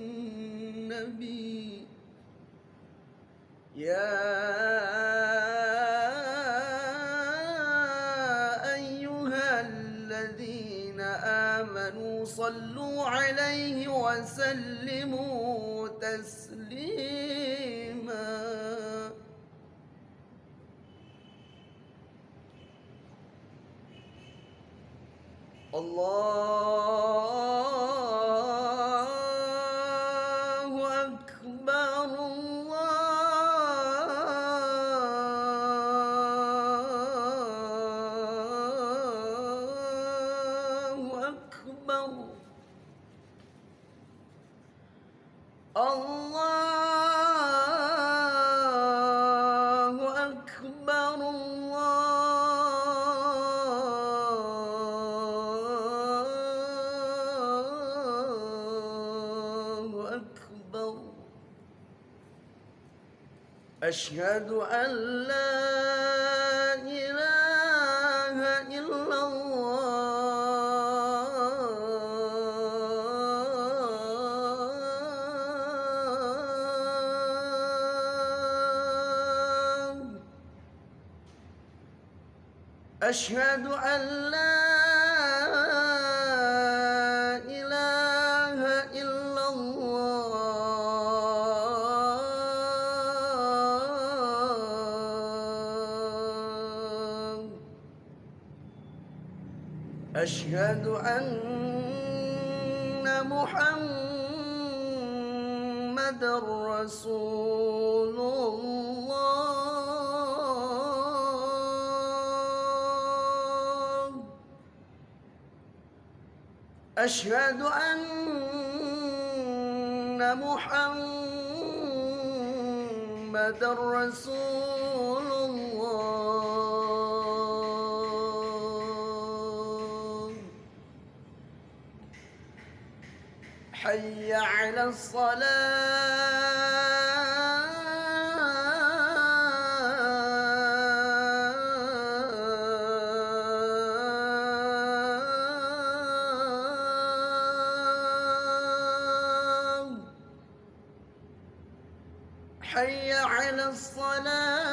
النبي يا أيها الذين آمنوا صلوا عليه وسلموا تسليما. الله أكبر الله أكبر الله أكبر الله أكبر. أشهد أن لا إله إلا الله. أشهد أن لا إله إلا الله. أشهد أن محمدًا رسول الله. أشهد أن محمدًا رسول الله. حي على الصلاة. حي على الصلاة.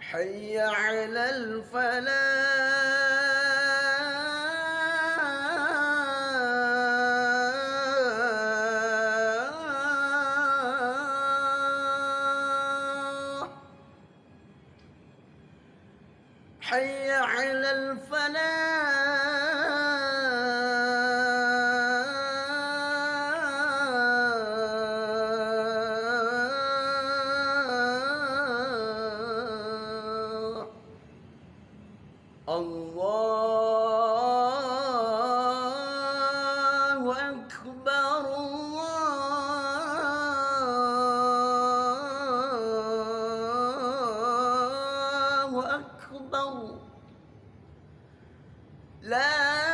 حي على الفلاح. حي على الفلاح. الله أكبر الله أكبر. لا